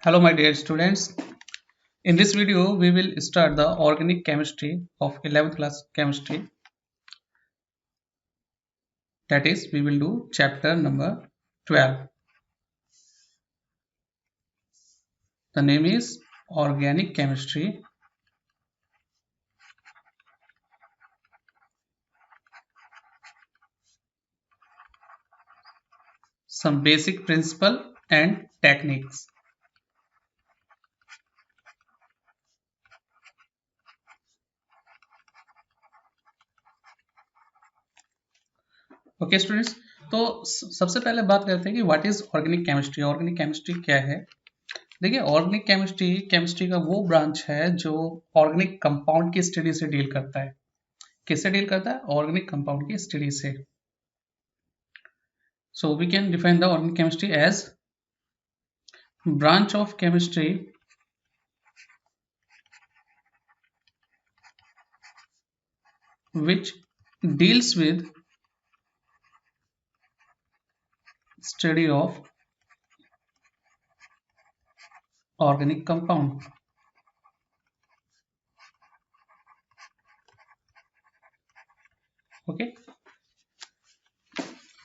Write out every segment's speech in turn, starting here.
Hello my dear students. In this video we will start the organic chemistry of 11th class chemistry. That is we will do chapter number 12. The name is organic chemistry. Some basic principle and techniques. Okay students, तो सबसे पहले बात करते हैं कि what is organic chemistry. Organic chemistry क्या है? देखिए, ऑर्गेनिक केमिस्ट्री का वो ब्रांच है जो ऑर्गेनिक कंपाउंड की स्टडी से डील करता है। किससे डील करता है? ऑर्गेनिक कंपाउंड की स्टडी से। So we can define the organic chemistry as branch of chemistry which deals with study of organic compound. Okay,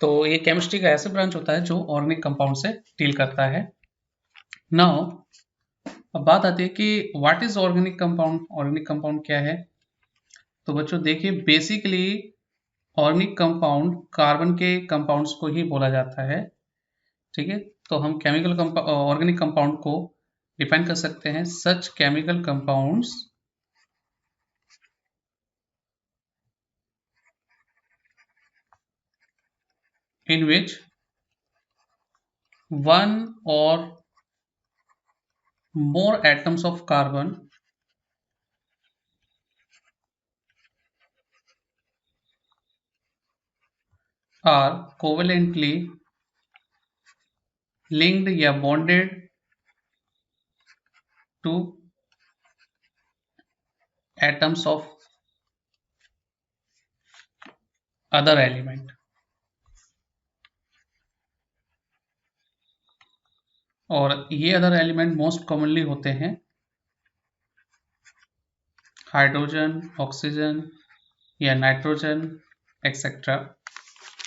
तो ये केमिस्ट्री का ऐसा ब्रांच होता है जो ऑर्गेनिक कंपाउंड से डील करता है। नाउ अब बात आती है कि what is organic compound. Organic compound क्या है? तो बच्चों देखिए, बेसिकली ऑर्गेनिक कंपाउंड कार्बन के कंपाउंड्स को ही बोला जाता है। ठीक है, तो हम केमिकल ऑर्गेनिक कंपाउंड को डिफाइन कर सकते हैं such chemical compounds in which one or more atoms of carbon are covalently linked या bonded to atoms of other element। और ये अदर एलिमेंट मोस्ट कॉमनली होते हैं हाइड्रोजन, ऑक्सीजन या नाइट्रोजन एक्सेट्रा।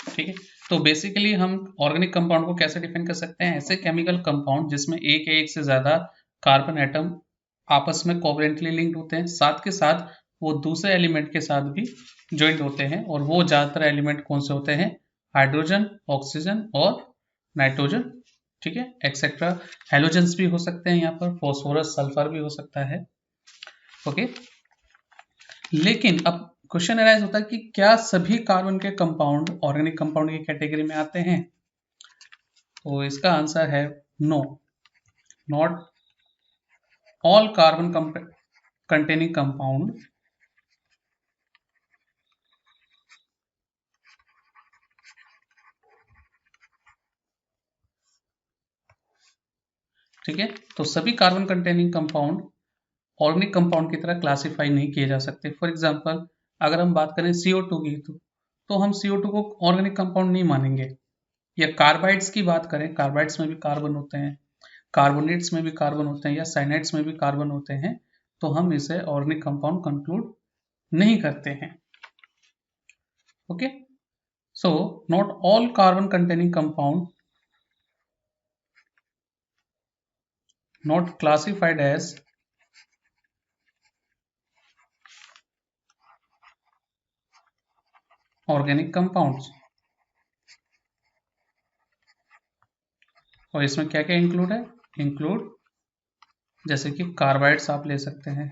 ठीक है, तो बेसिकली हम ऑर्गेनिक कंपाउंड को कैसे डिफाइन कर सकते हैं? ऐसे केमिकल कंपाउंड जिसमें एक या एक से ज्यादा कार्बन एटम आपस में कोवलेंटली लिंक्ड होते हैं, साथ के साथ वो दूसरे एलिमेंट के साथ भी ज्वाइंट होते हैं। और वो ज्यादातर एलिमेंट कौन से होते हैं? हाइड्रोजन, ऑक्सीजन और नाइट्रोजन। ठीक है, एक्सेट्रा। हेलोजेंस भी हो सकते हैं, यहाँ पर फॉस्फोरस, सल्फर भी हो सकता है। ओके, लेकिन अब क्वेश्चन अराइज होता है कि क्या सभी कार्बन के कंपाउंड ऑर्गेनिक कंपाउंड की कैटेगरी में आते हैं? तो इसका आंसर है no, not all carbon containing compound ठीक है, तो सभी carbon containing compound organic compound की तरह क्लासिफाई नहीं किए जा सकते। फॉर एग्जांपल, अगर हम बात करें CO2 की, तो हम CO2 को ऑर्गेनिक कंपाउंड नहीं मानेंगे। या कार्बाइड्स की बात करें, कार्बाइड्स में भी कार्बन होते हैं, कार्बोनेट्स में भी कार्बन होते हैं, या साइनाइड्स में भी कार्बन होते हैं, तो हम इसे ऑर्गेनिक कंपाउंड कंक्लूड नहीं करते हैं। Okay, so not all carbon containing compound not classified as organic compounds। और इसमें क्या क्या इंक्लूड है? इंक्लूड जैसे कि कार्बाइड्स आप ले सकते हैं,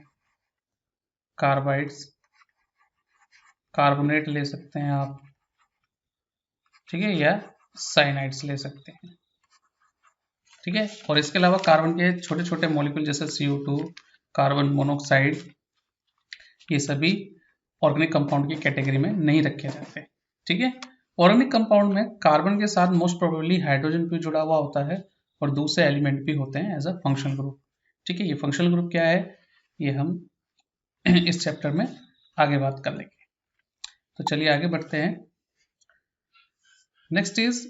कार्बाइड्स, कार्बोनेट ले सकते हैं आप, ठीक है, या साइनाइड्स ले सकते हैं। ठीक है, और इसके अलावा कार्बन के छोटे छोटे मॉलिक्यूल जैसे CO2, कार्बन मोनोऑक्साइड, ये सभी ऑर्गेनिक कंपाउंड की कैटेगरी में नहीं रखे जाते। ठीक है, ऑर्गेनिक कंपाउंड में कार्बन के साथ मोस्ट प्रोबेबली हाइड्रोजन भी जुड़ा हुआ होता है और दूसरे एलिमेंट भी होते हैं एज अ फंक्शनल ग्रुप। ठीक है, ये फंक्शनल ग्रुप क्या है, ये हम इस चैप्टर में आगे बात कर लेंगे। तो चलिए आगे बढ़ते हैं। Next is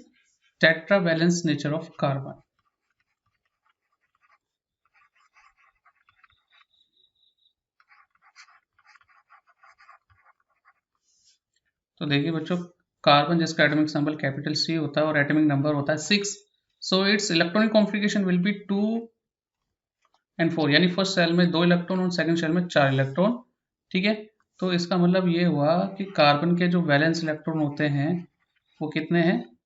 tetravalence nature of carbon. तो देखिए बच्चों, कार्बन जिसका एटॉमिक सिंबल कैपिटल C होता है और एटॉमिक नंबर होता है 6, so it's electronic configuration will be 2 and 4, यानी फर्स्ट शेल में 2 इलेक्ट्रॉन और सेकंड शेल में 4 इलेक्ट्रॉन। ठीक है, तो इसका मतलब ये हुआ कि कार्बन के जो वैलेंस इलेक्ट्रॉन होते हैं वो कितने हैं?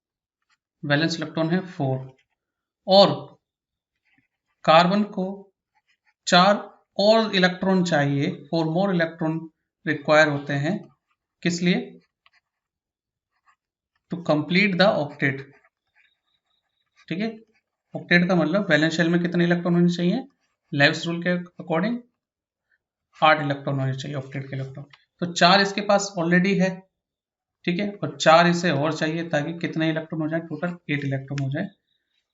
वैलेंस इलेक्ट्रॉन है 4, और कार्बन को 4 और इलेक्ट्रॉन चाहिए, 4 मोर इलेक्ट्रॉन रिक्वायर होते हैं, किस लिए? To complete the octet. ठीक है, ऑक्टेट का मतलब वैलेंस शेल में कितने इलेक्ट्रॉन होने चाहिए? लेविस रूल के अकॉर्डिंग 8 इलेक्ट्रॉन होने चाहिए ऑक्टेट के इलेक्ट्रॉन। तो 4 इसके पास ऑलरेडी है, ठीक है, और 4 इसे और चाहिए ताकि कितने इलेक्ट्रॉन हो जाए? टोटल 8 इलेक्ट्रॉन हो जाए।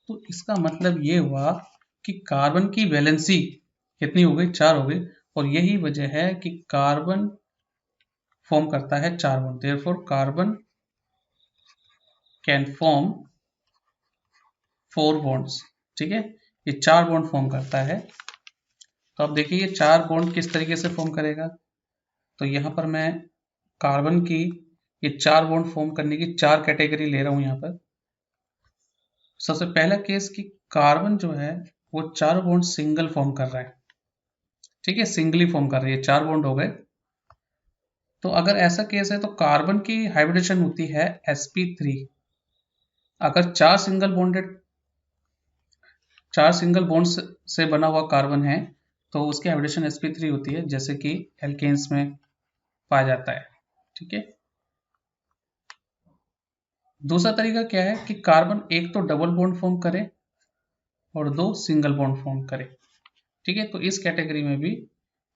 तो इसका मतलब ये हुआ कि कार्बन की वैलेंसी कितनी हो गई? 4 हो गई, और यही वजह है कि कार्बन फॉर्म करता है 4 bond. Therefore carbon can form 4 bonds. ठीक है, ये 4 बॉन्ड फॉर्म करता है। तो अब देखिए ये 4 बॉन्ड किस तरीके से फॉर्म करेगा। तो यहाँ पर मैं कार्बन की ये 4 बॉन्ड फॉर्म करने की 4 कैटेगरी ले रहा हूँ यहाँ पर। सबसे पहला केस कि कार्बन जो है वो 4 बॉन्ड सिंगल फॉर्म कर रहा है। ठीक है, सिंगली फॉर्म कर रही है, 4 बॉन्ड हो गए। तो अगर ऐसा केस है तो कार्बन की हाइब्रिडेशन होती है sp3। अगर 4 सिंगल बॉन्ड से बना हुआ कार्बन है तो उसकी हाइब्रिडेशन sp3 होती है, जैसे कि एल्केन्स में पाया जाता है। ठीक है, दूसरा तरीका क्या है कि कार्बन एक तो डबल बॉन्ड फॉर्म करे और 2 सिंगल बॉन्ड फॉर्म करे। ठीक है, तो इस कैटेगरी में भी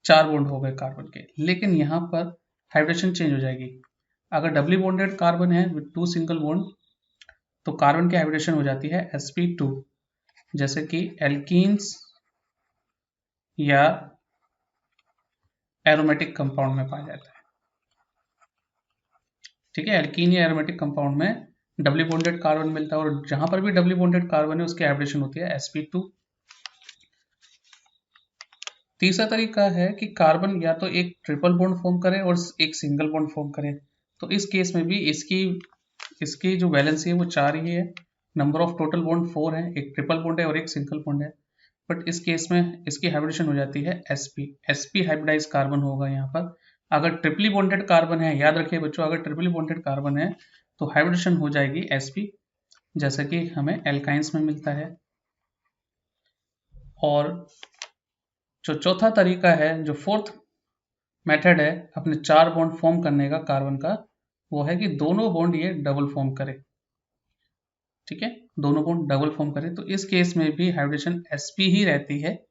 4 बॉन्ड हो गए कार्बन के, लेकिन यहाँ पर हाइब्रिडेशन चेंज हो जाएगी। अगर डबली बॉन्डेड कार्बन है विद 2 सिंगल बॉन्ड तो कार्बन की हाइब्रिडेशन हो जाती है sp2, जैसे कि एल्कीन्स या एरोमेटिक कंपाउंड में पाया जाता है। ठीक है, एल्कीन या एरोमेटिक कंपाउंड में डबली बॉन्डेड कार्बन मिलता है, और जहां पर भी डबली बॉन्डेड कार्बन है उसकी हाइब्रिडेशन होती है sp2। तीसरा तरीका है कि कार्बन या तो एक ट्रिपल बॉन्ड फॉर्म करे और एक सिंगल बॉन्ड फॉर्म करे। तो इस केस में भी इसकी जो वैलेंसी है वो 4 ही है, नंबर ऑफ टोटल बॉन्ड 4 है, एक ट्रिपल बॉन्ड है और एक सिंगल बॉन्ड है। बट इस केस में इसकी हाइब्रिडेशन हो जाती है sp हाइब्रिडाइज कार्बन होगा यहाँ पर। अगर ट्रिपली बॉन्डेड कार्बन है, याद रखिए बच्चों, अगर ट्रिपली बॉन्डेड कार्बन है तो हाइब्रिडेशन हो जाएगी sp, जैसे कि हमें एल्काइंस में मिलता है। और जो चौथा तरीका है, जो फोर्थ मेथड है अपने 4 बॉन्ड फॉर्म करने का कार्बन का, वो है कि दोनों बॉन्ड ये डबल फॉर्म करे। ठीक है, दोनों बॉन्ड डबल फॉर्म करे, तो इस केस में भी हाइब्रिडेशन sp ही रहती है,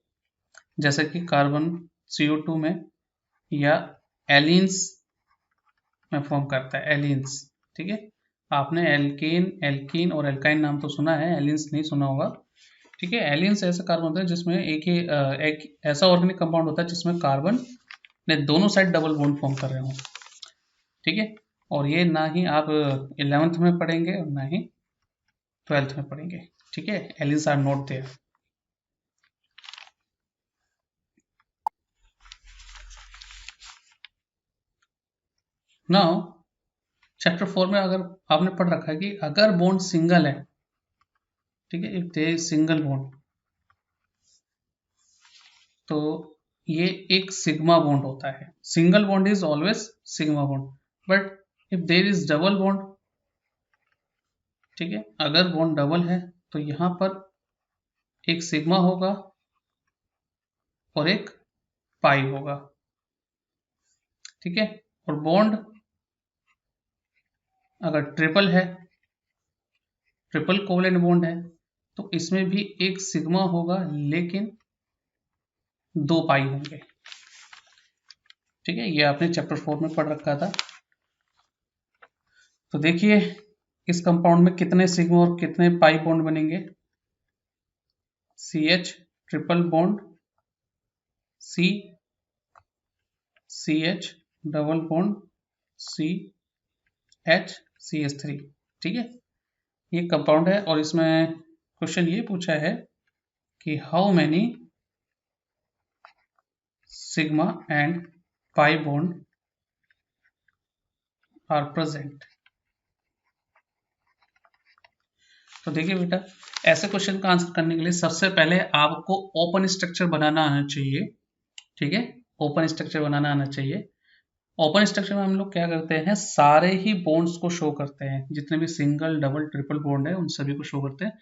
जैसे कि कार्बन CO2 में या एलिन्स में फॉर्म करता है, एलिन्स। ठीक है, आपने एल्कीन और एल्काइन नाम तो सुना है, एलिन्स नहीं सुना होगा। ठीक है, एलिन्स ऐसा कार्बन होता है जिसमें एक ऐसा ऑर्गेनिक कंपाउंड होता है जिसमें कार्बन ने दोनों साइड डबल बॉन्ड फॉर्म कर रहे हो। ठीक है, और ये ना ही आप 11th में पढ़ेंगे और ना ही 12th में पढ़ेंगे। ठीक है, alkynes are not there. Now chapter 4 में अगर आपने पढ़ रखा है कि अगर बॉन्ड सिंगल है, ठीक है, if there is single bond, तो ये एक सिग्मा बॉन्ड होता है। Single bond is always sigma bond, but if there is double bond, ठीक है, अगर बॉन्ड डबल है तो यहां पर एक सिग्मा होगा और एक पाई होगा। ठीक है, और बॉन्ड अगर ट्रिपल है, ट्रिपल कोवलेंट बॉन्ड है, तो इसमें भी एक सिग्मा होगा लेकिन 2 पाई होंगे। ठीक है, ये आपने चैप्टर 4 में पढ़ रखा था। तो देखिए इस कंपाउंड में कितने सिग्मा और कितने पाई बॉन्ड बनेंगे। CH triple bond, C CH double bond, CH CH3। ठीक है, ये कंपाउंड है, और इसमें क्वेश्चन ये पूछा है कि how many sigma and pi bond are present. तो देखिए बेटा, ऐसे क्वेश्चन का आंसर करने के लिए सबसे पहले आपको ओपन स्ट्रक्चर बनाना आना चाहिए। ठीक है, ओपन स्ट्रक्चर बनाना आना चाहिए। ओपन स्ट्रक्चर में हम लोग क्या करते हैं, सारे ही बॉन्ड्स को शो करते हैं, जितने भी सिंगल डबल ट्रिपल बॉन्ड है उन सभी को शो करते हैं।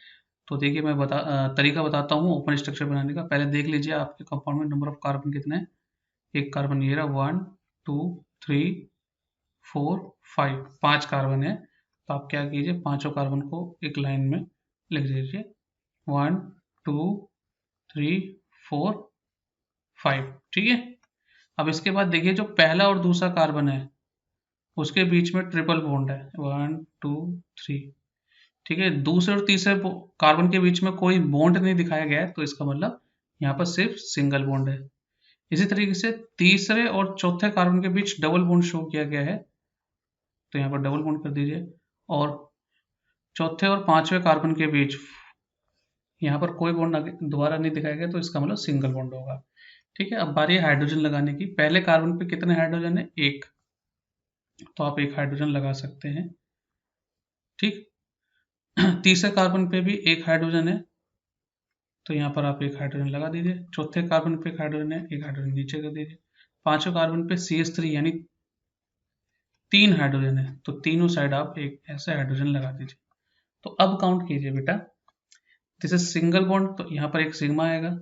तो देखिए मैं तरीका बताता हूँ ओपन स्ट्रक्चर बनाने का। पहले देख लीजिए आपके कंपाउंड में नंबर ऑफ कार्बन कितने हैं। एक कार्बन ये रहा, 1 2 3 4 5, 5 कार्बन है। तो आप क्या कीजिए, पांचों कार्बन को एक लाइन में लिख दीजिए, 1 2 3 4 5। ठीक है, अब इसके बाद देखिए जो पहला और दूसरा कार्बन है उसके बीच में ट्रिपल बॉन्ड है, 1 2 3। ठीक है, दूसरे और तीसरे कार्बन के बीच में कोई बॉन्ड नहीं दिखाया गया है, तो इसका मतलब यहाँ पर सिर्फ सिंगल बॉन्ड है। इसी तरीके से तीसरे और चौथे कार्बन के बीच डबल बॉन्ड शो किया गया है, तो यहाँ पर डबल बॉन्ड कर दीजिए। और चौथे और पांचवें कार्बन के बीच यहाँ पर कोई बॉन्ड दोबारा नहीं दिखाया गया, तो इसका मतलब सिंगल बॉन्ड होगा। ठीक है, अब बारी है हाइड्रोजन लगाने की। पहले कार्बन पे कितने हाइड्रोजन है, एक, तो आप एक हाइड्रोजन लगा सकते हैं। ठीक, तीसरे कार्बन पे भी एक हाइड्रोजन है, तो यहाँ पर आप एक हाइड्रोजन लगा दीजिए। चौथे कार्बन पे एक हाइड्रोजन है, एक हाइड्रोजन नीचे कर दीजिए। पांचवें कार्बन पे CH3 यानी 3 हाइड्रोजन है, तो तीनों साइड आप एक ऐसे हाइड्रोजन लगा दीजिए। तो अब काउंट कीजिए बेटा, दिस इज सिंगल बॉन्ड, तो यहाँ पर एक सिग्मा आएगा।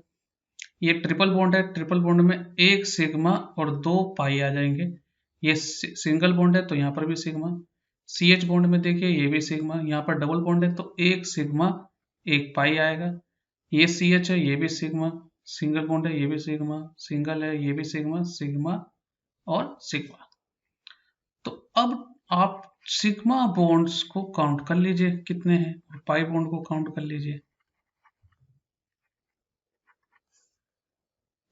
ये ट्रिपल बॉन्ड है, ट्रिपल बॉन्ड में एक सिग्मा और 2 पाई आ जाएंगे। ये सिंगल बॉन्ड है तो यहाँ पर भी सिग्मा। CH बॉन्ड में देखिए ये भी सिग्मा। यहाँ पर डबल बॉन्ड है तो एक सिग्मा एक पाई आएगा। ये CH है, ये भी सिग्मा। सिंगल बॉन्ड है, ये भी सिग्मा। सिंगल है, ये भी सिग्मा, सिग्मा और सिग्मा। तो अब आप सिग्मा बॉन्ड्स को काउंट कर लीजिए कितने हैं, और पाई बॉन्ड को काउंट कर लीजिए।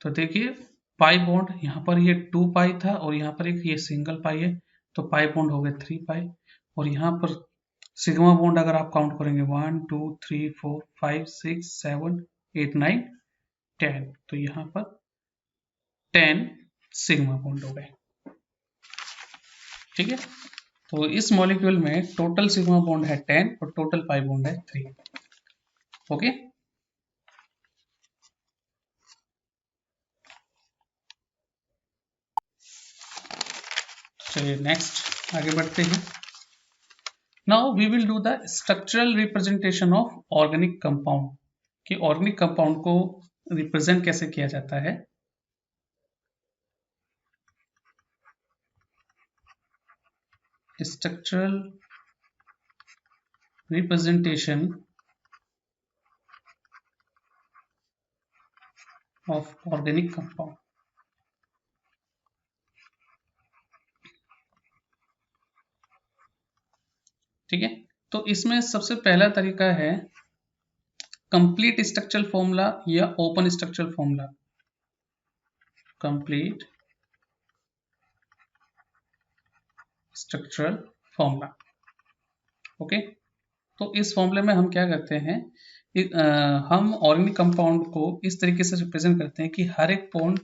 तो देखिए पाई बॉन्ड यहाँ पर ये 2 पाई था और यहाँ पर एक ये सिंगल पाई है, तो पाई बॉन्ड हो गए 3 पाई। और यहाँ पर सिग्मा बॉन्ड अगर आप काउंट करेंगे 1 2 3 4 5 6 7 8 9 10, तो यहाँ पर 10 सिग्मा बॉन्ड हो गए। ठीक है, तो इस मॉलिक्यूल में टोटल सिग्मा बॉन्ड है 10 और टोटल पाई बॉन्ड है 3। ओके, चलिए नेक्स्ट आगे बढ़ते हैं। Now we will do the structural representation of organic compound, कि ऑर्गेनिक कंपाउंड को रिप्रेजेंट कैसे किया जाता है। Structural representation of organic compound. ठीक है, तो इसमें सबसे पहला तरीका है कंप्लीट स्ट्रक्चरल फॉर्मूला या open structural formula. Complete structural formula. Okay, तो इस फॉर्मूले में हम क्या करते हैं, हम ऑर्गेनिक कंपाउंड को इस तरीके से रिप्रेजेंट करते हैं कि हर एक बॉन्ड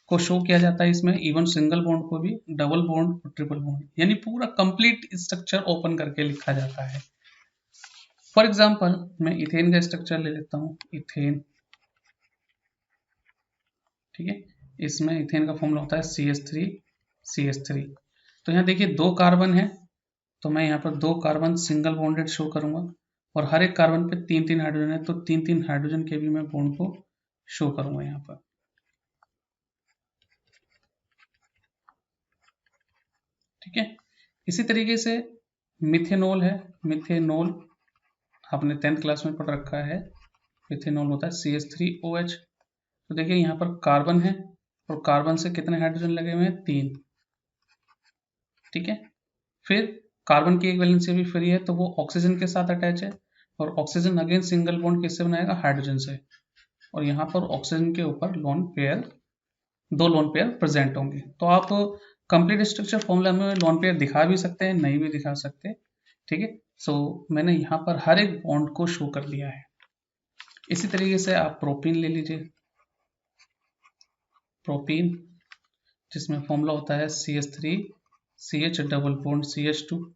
को शो किया जाता है इसमें, इवन सिंगल बॉन्ड को भी, डबल बॉन्ड और ट्रिपल बॉन्ड, यानी पूरा कंप्लीट स्ट्रक्चर ओपन करके लिखा जाता है। फॉर एग्जांपल मैं इथेन का स्ट्रक्चर ले लेता हूँ, इथेन। ठीक है, इसमें इथेन का फॉर्मूला होता है CH3 तो यहाँ देखिए 2 कार्बन है, तो मैं यहाँ पर 2 कार्बन सिंगल बॉन्डेड शो करूंगा, और हर एक कार्बन पे 3-3 हाइड्रोजन है, तो 3-3 हाइड्रोजन के भी मैं बॉन्ड को शो करूंगा यहाँ पर। ठीक है, इसी तरीके से मिथेनॉल है, मिथेनॉल आपने 10th क्लास में पढ़ रखा है। मिथेनॉल होता है CH3OH। तो देखिए यहाँ पर कार्बन है और कार्बन से कितने हाइड्रोजन लगे हुए हैं, 3। ठीक है, फिर कार्बन की एक वैलेंसी भी फ्री है, तो वो ऑक्सीजन के साथ अटैच है, और ऑक्सीजन अगेन सिंगल बॉन्ड किससे बनाएगा, हाइड्रोजन से। और यहाँ पर ऑक्सीजन के ऊपर lone pair, 2 lone pair present होंगे। तो आप कंप्लीट स्ट्रक्चर फॉर्मूला में लोन पेयर दिखा भी सकते हैं, नहीं भी दिखा सकते। ठीक है, सो मैंने यहाँ पर हर एक बॉन्ड को शो कर दिया है। इसी तरीके से आप प्रोपीन ले लीजिए, प्रोपीन जिसमें फॉर्मूला होता है CH3 CH double bond CH2।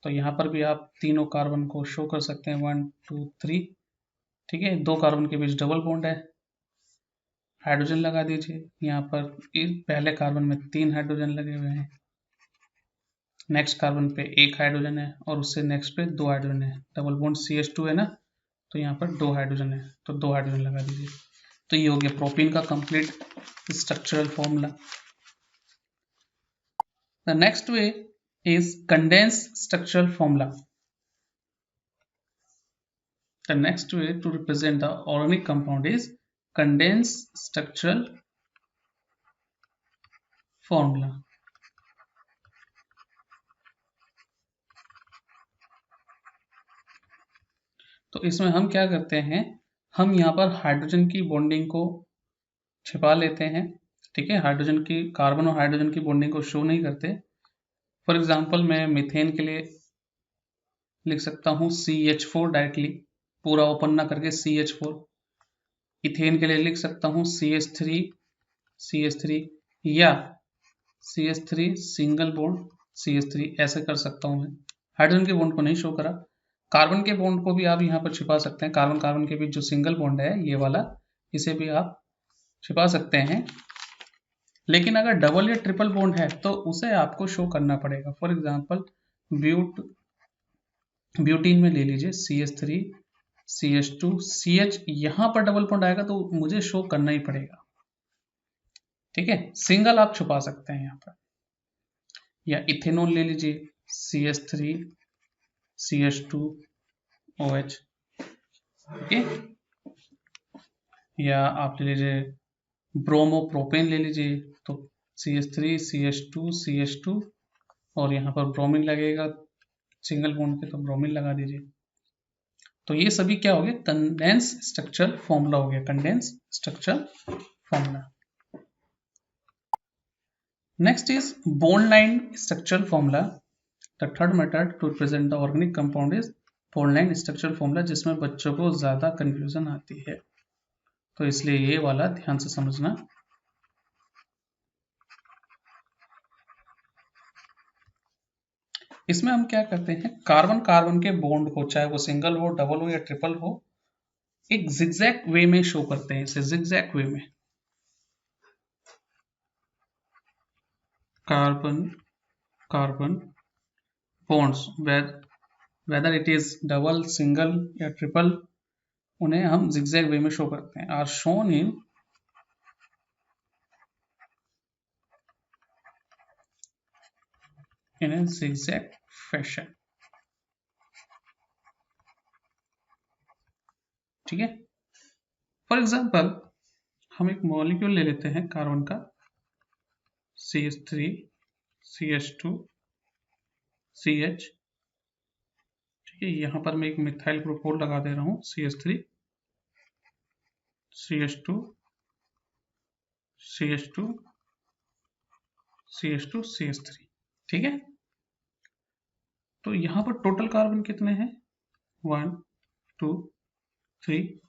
तो यहाँ पर भी आप तीनों कार्बन को शो कर सकते हैं, 1 2 3। ठीक है, दो कार्बन के बीच डबल बॉन्ड है, हाइड्रोजन लगा दीजिए। यहाँ पर पहले कार्बन में 3 हाइड्रोजन लगे हुए हैं, नेक्स्ट कार्बन पे 1 हाइड्रोजन है और उससे नेक्स्ट पे 2 हाइड्रोजन है। डबल बॉन्ड CH2 है ना, तो यहाँ पर 2 हाइड्रोजन है, तो 2 हाइड्रोजन लगा दीजिए। तो ये हो गया प्रोपीन का complete structural formula. The next way is condense structural formula. The next way to represent the organic compound is condensed structural formula. तो इसमें हम क्या करते हैं, हम यहाँ पर हाइड्रोजन की बॉन्डिंग को छिपा लेते हैं। ठीक है, हाइड्रोजन की, कार्बन और हाइड्रोजन की बॉन्डिंग को शो नहीं करते। फॉर एग्जांपल मैं मीथेन के लिए लिख सकता हूँ CH4 डायरेक्टली, पूरा ओपन ना करके CH4। इथेन के लिए लिख सकता हूँ CH3 या CH3 सिंगल बॉन्ड CH3, ऐसे कर सकता हूँ मैं। हाइड्रोजन के बॉन्ड को नहीं शो करा। कार्बन के बॉन्ड को भी आप यहाँ पर छिपा सकते हैं, कार्बन कार्बन के बीच जो सिंगल बॉन्ड है ये वाला, इसे भी आप छिपा सकते हैं। लेकिन अगर डबल या ट्रिपल बॉन्ड है तो उसे आपको शो करना पड़ेगा। फॉर एग्जांपल ब्यूटीन में ले लीजिए CH3 CH2 CH, यहाँ पर डबल बॉन्ड आएगा तो मुझे शो करना ही पड़ेगा। ठीक है, सिंगल आप छुपा सकते हैं यहाँ पर। या इथेनॉल ले लीजिए CH3 CH2 OH। ओके, या आप ले लीजिए ब्रोमोप्रोपेन ले लीजिए, तो CH3 CH2 CH2 और यहाँ पर ब्रोमीन लगेगा सिंगल बॉन्ड पे, तो ब्रोमीन लगा दीजिए। तो ये सभी क्या हो गया, कंडेंस स्ट्रक्चरल फॉर्मूला हो गया, condense structural formula. Next is bond line structural formula. The third method to represent the organic compound is bond line structural formula, जिसमें बच्चों को ज्यादा कंफ्यूजन आती है, तो इसलिए ये वाला ध्यान से समझना। इसमें हम क्या करते हैं, कार्बन कार्बन के बॉन्ड को, चाहे वो सिंगल हो, डबल हो या ट्रिपल हो, एक जिगजैग वे में शो करते हैं, इसे जिगजैग वे में। Carbon carbon bonds, whether it is double, single या ट्रिपल, उन्हें हम जिगजैग वे में शो करते हैं, are shown in a zigzag fashion. ठीक है, फॉर एग्जांपल हम एक मॉलिक्यूल ले लेते हैं कार्बन का, CH3 CH2 CH। ठीक है, यहां पर मैं एक मिथाइल ग्रुप लगा दे रहा हूं, CH3 CH2 CH2 CH2 CH3। ठीक है, तो यहां पर टोटल कार्बन कितने हैं, 1 2 3।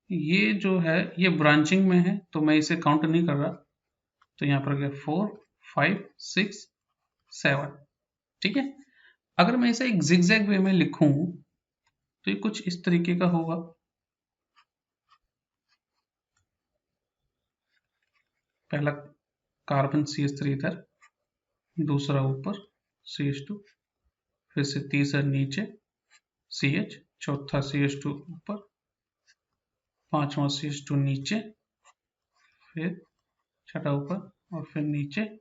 ये जो है ये ब्रांचिंग में है, तो मैं इसे काउंट नहीं कर रहा, तो यहाँ पर गया 4 5 6 7। ठीक है, अगर मैं इसे एक जिगजैग वे में लिखूं तो ये कुछ इस तरीके का होगा। पहला कार्बन CH3 इधर, दूसरा ऊपर CH2, फिर से तीसरा नीचे CH, चौथा CH2 ऊपर, पांचवा CH2 नीचे, फिर छठा ऊपर और फिर नीचे।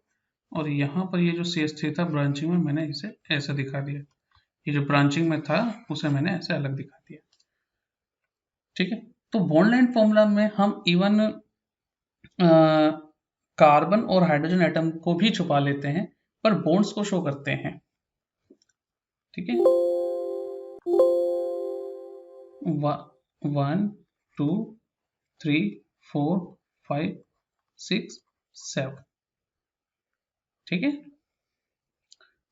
और यहाँ पर ये जो CH3 था ब्रांचिंग में, मैंने इसे ऐसा दिखा दिया, ये जो ब्रांचिंग में था उसे मैंने ऐसे अलग दिखा दिया। ठीक है, तो बॉन्ड लाइन फॉर्मूला में हम इवन कार्बन और हाइड्रोजन एटम को भी छुपा लेते हैं, पर बॉन्ड्स को शो करते हैं। ठीक है, 1 2 3 4 5 6 7। ठीक है,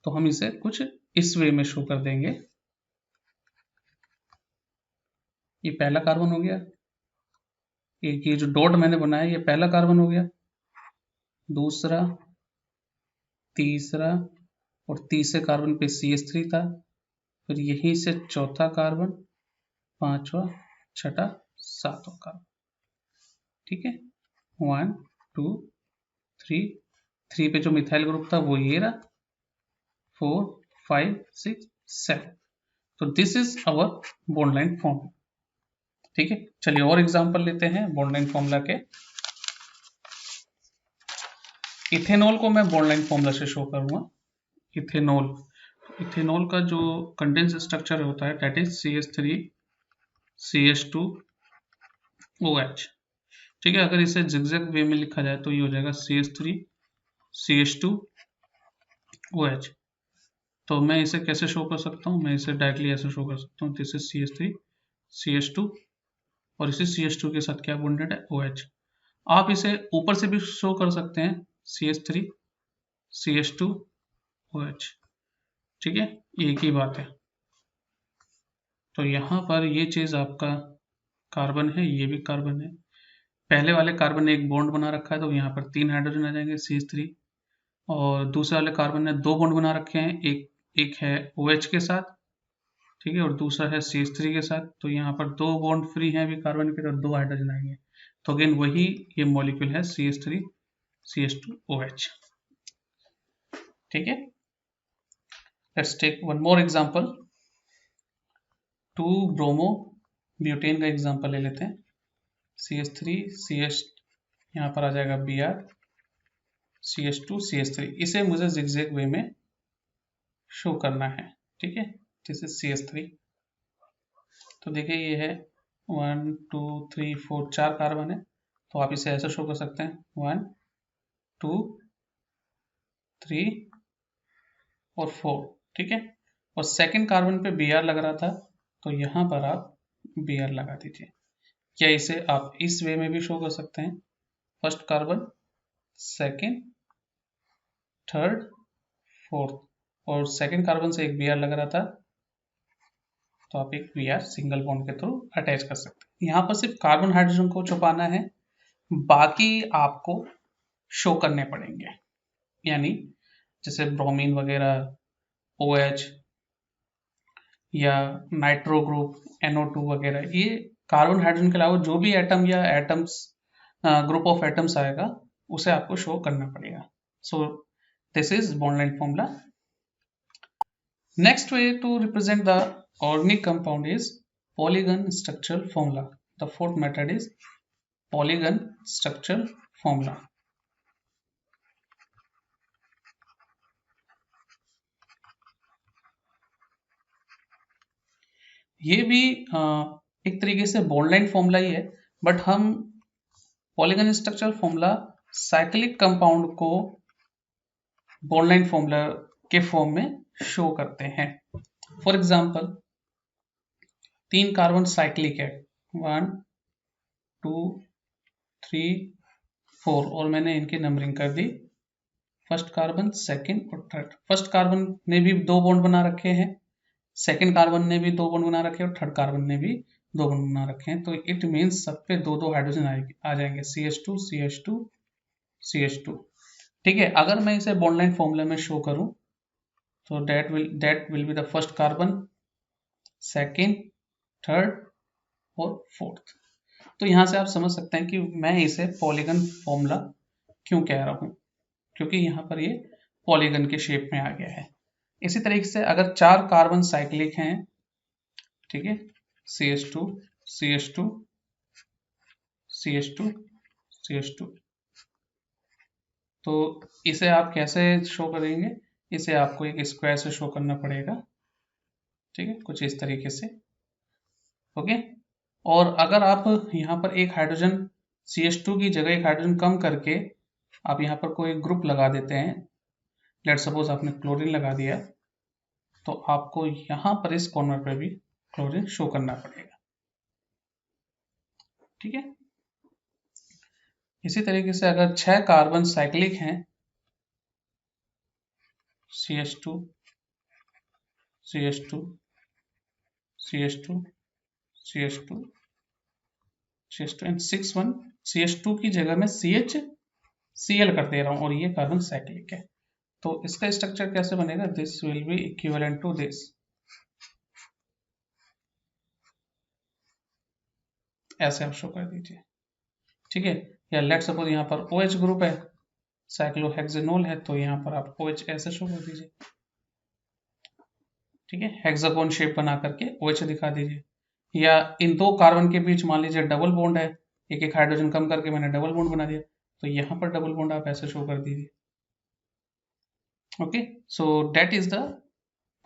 तो हम इसे कुछ इस वे में शो कर देंगे। ये पहला कार्बन हो गया, एक ये जो डॉट मैंने बनाया ये पहला कार्बन हो गया, दूसरा, तीसरा, और तीसरे कार्बन पे CH3 था, फिर यहीं से चौथा कार्बन, पांचवा, छठा, सातवां कार्बन। ठीक है, 1 2 3, 3 पे जो मिथाइल ग्रुप था वो ये रहा, 4 5 6 7। तो this is our bond line formula. ठीक है, चलिए और एग्जांपल लेते हैं बॉन्ड लाइन फॉर्मूला के। इथेनॉल को मैं बॉन्ड लाइन फॉर्मूला से शो करूंगा। इथेनॉल का जो कंडेंस स्ट्रक्चर होता है दैट इज CH3 CH2OH। ठीक है, अगर इसे जिगजैग वे में लिखा जाए तो ये हो जाएगा CH3 CH2OH। तो मैं इसे कैसे शो कर सकता हूँ, मैं इसे डायरेक्टली ऐसे शो कर सकता हूँ, दिस इज CH3 CH2 और इसी CH2 के साथ क्या बॉन्डेड है, OH। आप इसे ऊपर से भी शो कर सकते हैं, CH3 CH2OH। ठीक है, एक ही बात है। तो यहाँ पर ये चीज आपका कार्बन है, ये भी कार्बन है। पहले वाले कार्बन ने एक बॉन्ड बना रखा है तो यहाँ पर 3 हाइड्रोजन आ जाएंगे CH3, और दूसरे वाले कार्बन ने 2 बॉन्ड बना रखे हैं, एक है OH के साथ, ठीक है, और दूसरा है CH3 के साथ। तो यहाँ पर 2 बॉन्ड फ्री हैं अभी कार्बन के, तो 2 हाइड्रोजन आएंगे। तो अगेन वही ये मॉलिक्यूल है CH3 CH2OH। ठीक है, let's take one more example, 2 bromo butane का एग्जांपल ले लेते हैं। CH3 CH, यहाँ पर आ जाएगा Br, CH2 CH3। इसे मुझे जिगजैग वे में शो करना है। ठीक है, दिस इज CH3। तो देखिए ये है 1 2 3 4, 4 कार्बन है, तो आप इसे ऐसे शो कर सकते हैं 1 2 3 और 4। ठीक है, और सेकंड कार्बन पे Br लग रहा था, तो यहाँ पर आप Br लगा दीजिए। क्या इसे आप इस वे में भी शो कर सकते हैं, first carbon, second, third, fourth, और सेकंड कार्बन से एक Br लग रहा था, तो आप एक Br सिंगल बॉन्ड के थ्रू अटैच कर सकते हैं। यहाँ पर सिर्फ कार्बन हाइड्रोजन को छुपाना है, बाकी आपको शो करने पड़ेंगे। यानी जैसे ब्रोमीन वगैरह, OH या नाइट्रो ग्रुप, NO2 वगैरह, ये कार्बन हाइड्रोजन के अलावा जो भी एटम या एटम्स ग्रुप ऑफ एटम्स आएगा उसे आपको शो करना पड़ेगा। So this is bond line formula. Next way to represent the organic compound is polygon structural formula. The fourth method is polygon structural formula. ये भी एक तरीके से बॉन्ड लाइन फॉर्मूला ही है, बट हम polygon structural formula cyclic compound को bond line formula के form में शो करते हैं। फॉर एग्जांपल 3 कार्बन साइक्लिक है, 1 2 3 4, और मैंने इनकी नंबरिंग कर दी, फर्स्ट कार्बन, सेकंड और थर्ड। फर्स्ट कार्बन ने भी 2 बॉन्ड बना रखे हैं, सेकंड कार्बन ने भी 2 बॉन्ड बना रखे हैं, और थर्ड कार्बन ने भी 2 बॉन्ड बना रखे हैं। तो इट मीन्स सब पे 2-2 हाइड्रोजन आ जाएंगे, CH2 CH2 CH2। ठीक है, अगर मैं इसे बॉन्ड लाइन फॉर्मूला में शो करूं तो that will be the first carbon, second, third और फोर्थ। तो यहां से आप समझ सकते हैं कि मैं इसे पॉलीगन फॉर्मूला क्यों कह रहा हूं, क्योंकि यहाँ पर ये पॉलीगन के शेप में आ गया है। इसी तरीके से अगर 4 कार्बन साइक्लिक हैं, ठीक है, CH2 CH2 CH2 CH2, तो इसे आप कैसे शो करेंगे, इसे आपको एक स्क्वायर से शो करना पड़ेगा। ठीक है, कुछ इस तरीके से। ओके, और अगर आप यहाँ पर एक हाइड्रोजन CH2 की जगह एक हाइड्रोजन कम करके आप यहाँ पर कोई ग्रुप लगा देते हैं, लेट सपोज आपने क्लोरीन लगा दिया, तो आपको यहाँ पर इस कॉर्नर पर भी क्लोरीन शो करना पड़ेगा। ठीक है, इसी तरीके से अगर 6 कार्बन साइक्लिक हैं, CH2 CH2 CH2 CH2 CH2 and 6 1 CH2 की जगह में CH Cl कर दे रहा हूं, और ये कार्बन साइक्लिक है। तो इसका स्ट्रक्चर कैसे बनेगा, this will be equivalent to this, ऐसे आप शो कर दीजिए, ठीक है। या लेट सपोज यहाँ पर OH ग्रुप है, साइक्लोहेक्सेनोल है, तो यहाँ पर आप OH ऐसे शो कर दीजिए, ठीक है, हेक्सागोन शेप बना करके OH दिखा दीजिए। या इन दो कार्बन के बीच मान लीजिए डबल बॉन्ड है, एक एक हाइड्रोजन कम करके मैंने डबल बॉन्ड बना दिया, तो यहाँ पर डबल बॉन्ड आप ऐसे शो कर दीजिए। Okay, so that is the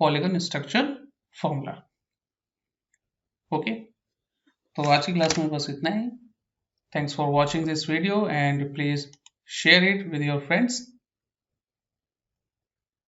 polygon structure formula. Okay, तो आज की क्लास में बस इतना ही। Thanks for watching this video and please share it with your friends